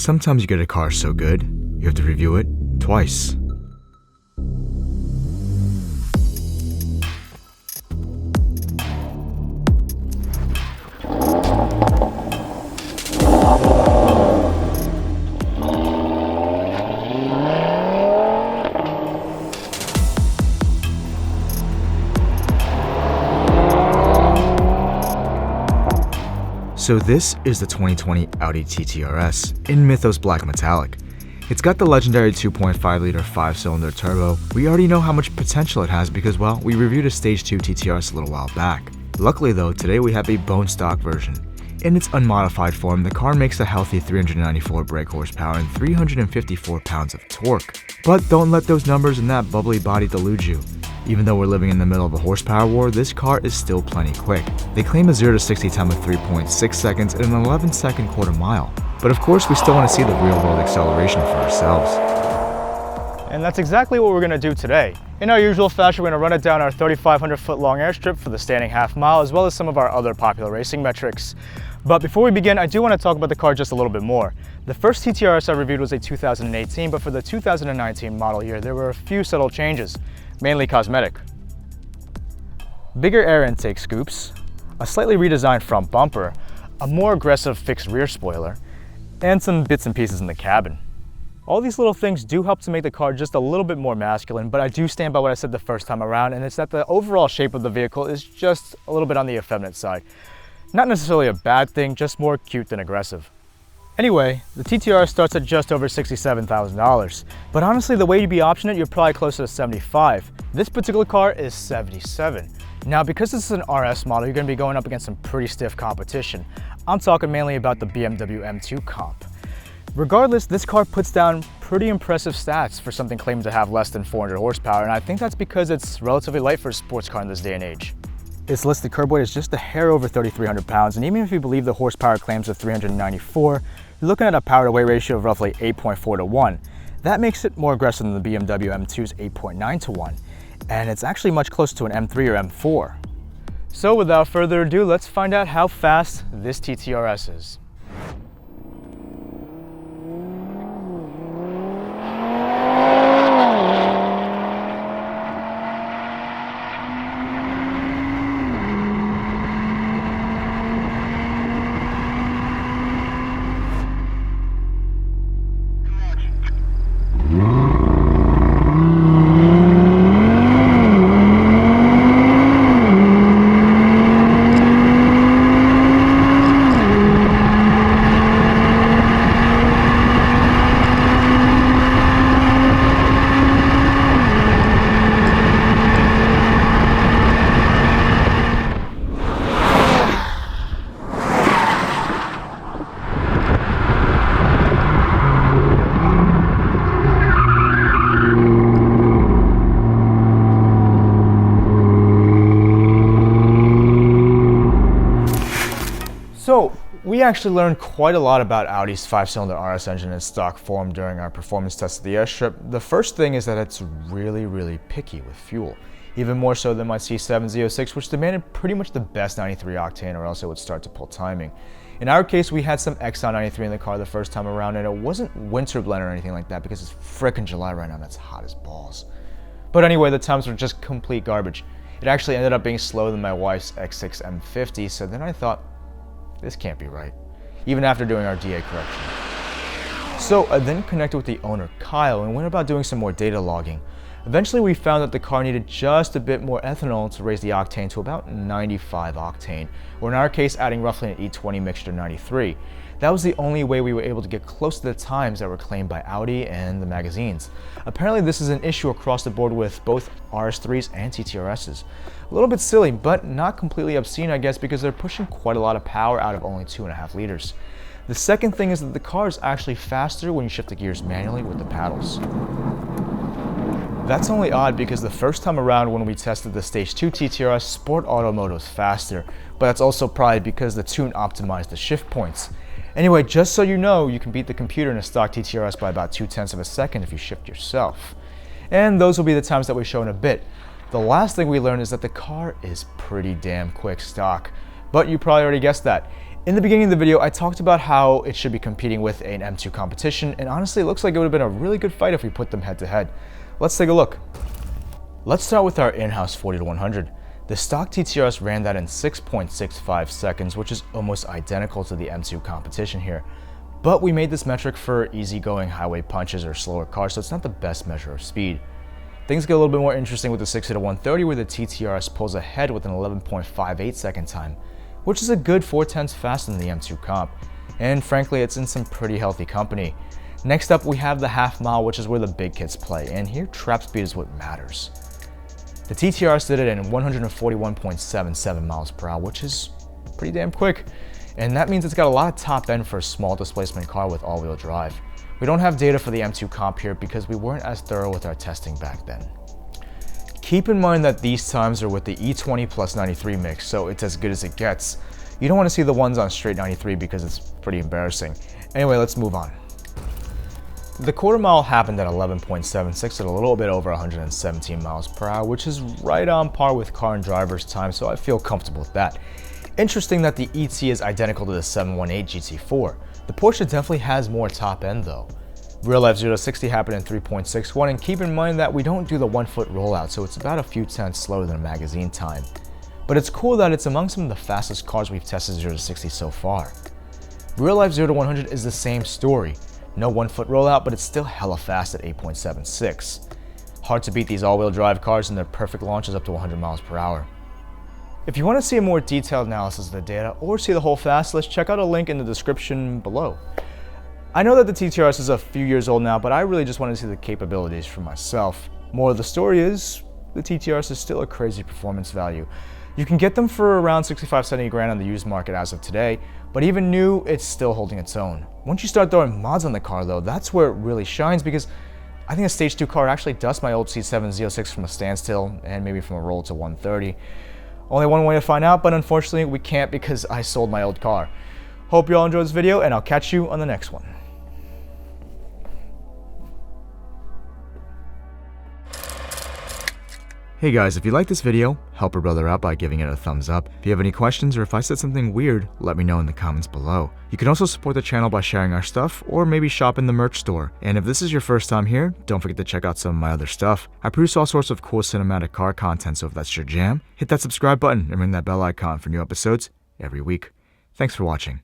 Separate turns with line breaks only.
Sometimes you get a car so good, you have to review it twice. So this is the 2020 Audi TTRS in Mythos Black Metallic. It's got the legendary 2.5-liter 5-cylinder turbo. We already know how much potential it has because, well, we reviewed a Stage 2 TTRS a little while back. Luckily though, today we have a bone stock version. In its unmodified form, the car makes a healthy 394 brake horsepower and 354 pounds of torque. But don't let those numbers and that bubbly body delude you. Even though we're living in the middle of a horsepower war, this car is still plenty quick. They claim a 0 to 60 time of 3.6 seconds and an 11-second quarter mile. But of course, we still want to see the real-world acceleration for ourselves.
And that's exactly what we're going to do today. In our usual fashion, we're going to run it down our 3,500-foot-long airstrip for the standing half mile, as well as some of our other popular racing metrics. But before we begin, I do want to talk about the car just a little bit more. The first TTRS I reviewed was a 2018, but for the 2019 model year, there were a few subtle changes, mainly cosmetic. Bigger air intake scoops, a slightly redesigned front bumper, a more aggressive fixed rear spoiler, and some bits and pieces in the cabin. All these little things do help to make the car just a little bit more masculine, but I do stand by what I said the first time around, and it's that the overall shape of the vehicle is just a little bit on the effeminate side. Not necessarily a bad thing, just more cute than aggressive. Anyway, the TTRS starts at just over $67,000, but honestly, the way you'd be optioning it, you're probably closer to $75,000. This particular car is $77,000. Now, because this is an RS model, you're going to be going up against some pretty stiff competition. I'm talking mainly about the BMW M2 comp. Regardless, this car puts down pretty impressive stats for something claiming to have less than 400 horsepower, and I think that's because it's relatively light for a sports car in this day and age. Its listed curb weight is just a hair over 3,300 pounds, and even if you believe the horsepower claims of 394, you're looking at a power to weight ratio of roughly 8.4 to 1. That makes it more aggressive than the BMW M2's 8.9 to 1, and it's actually much closer to an M3 or M4. So without further ado, let's find out how fast this TTRS is. So, we actually learned quite a lot about Audi's 5-cylinder RS engine in stock form during our performance test of the airstrip. The first thing is that it's really picky with fuel, even more so than my C7 Z06, which demanded pretty much the best 93 octane or else it would start to pull timing. In our case, we had some Exxon 93 in the car the first time around, and it wasn't winter blend or anything like that because it's frickin' July right now and it's hot as balls. But anyway, the times were just complete garbage. It actually ended up being slower than my wife's X6 M50, so then I thought, this can't be right, even after doing our DA correction. So I then connected with the owner, Kyle, and went about doing some more data logging. Eventually we found that the car needed just a bit more ethanol to raise the octane to about 95 octane, or in our case adding roughly an E20 mixture to 93. That was the only way we were able to get close to the times that were claimed by Audi and the magazines. Apparently this is an issue across the board with both RS3s and TTRSs. A little bit silly, but not completely obscene, I guess, because they're pushing quite a lot of power out of only 2.5 liters. The second thing is that the car is actually faster when you shift the gears manually with the paddles. That's only odd because the first time around when we tested the Stage 2 TTRS, Sport Auto mode was faster, but that's also probably because the tune optimized the shift points. Anyway, just so you know, you can beat the computer in a stock TTRS by about 0.2 of a second if you shift yourself. And those will be the times that we show in a bit. The last thing we learned is that the car is pretty damn quick stock. But you probably already guessed that. In the beginning of the video, I talked about how it should be competing with an M2 competition, and honestly, it looks like it would have been a really good fight if we put them head to head. Let's take a look. Let's start with our in-house 40-100. The stock TTRS ran that in 6.65 seconds, which is almost identical to the M2 competition here. But we made this metric for easygoing highway punches or slower cars, so it's not the best measure of speed. Things get a little bit more interesting with the 60-130, where the TTRS pulls ahead with an 11.58 second time, which is a good 0.4 faster than the M2 comp, and frankly, it's in some pretty healthy company. Next up, we have the half mile, which is where the big kids play, and here trap speed is what matters. The TTRS did it in 141.77 miles per hour, which is pretty damn quick, and that means it's got a lot of top end for a small displacement car with all-wheel drive. We don't have data for the M2 comp here because we weren't as thorough with our testing back then. Keep in mind that these times are with the E20 plus 93 mix, so it's as good as it gets. You don't want to see the ones on straight 93 because it's pretty embarrassing. Anyway, let's move on. The quarter mile happened at 11.76 at a little bit over 117 miles per hour, which is right on par with car and driver's time, so I feel comfortable with that. Interesting that the ET is identical to the 718 GT4. The Porsche definitely has more top end though. Real life 0 to 60 happened in 3.61, and keep in mind that we don't do the 1 foot rollout, so it's about a few tenths slower than a magazine time. But it's cool that it's among some of the fastest cars we've tested 0 to 60 so far. Real life 0 to 100 is the same story. No 1 foot rollout, but it's still hella fast at 8.76. Hard to beat these all-wheel drive cars and their perfect launches up to 100 miles per hour. If you want to see a more detailed analysis of the data or see the whole fast list, check out a link in the description below. I know that the TTRS is a few years old now, but I really just wanted to see the capabilities for myself. More of the story is, the TTRS is still a crazy performance value. You can get them for around 65-70 grand on the used market as of today, but even new, it's still holding its own. Once you start throwing mods on the car though, that's where it really shines, because I think a stage 2 car actually dusts my old C7 Z06 from a standstill and maybe from a roll to 130. Only one way to find out, but unfortunately we can't because I sold my old car. Hope you all enjoyed this video, and I'll catch you on the next one.
Hey guys, if you like this video, help a brother out by giving it a thumbs up. If you have any questions or if I said something weird, let me know in the comments below. You can also support the channel by sharing our stuff or maybe shop in the merch store. And if this is your first time here, don't forget to check out some of my other stuff. I produce all sorts of cool cinematic car content, so if that's your jam, hit that subscribe button and ring that bell icon for new episodes every week. Thanks for watching.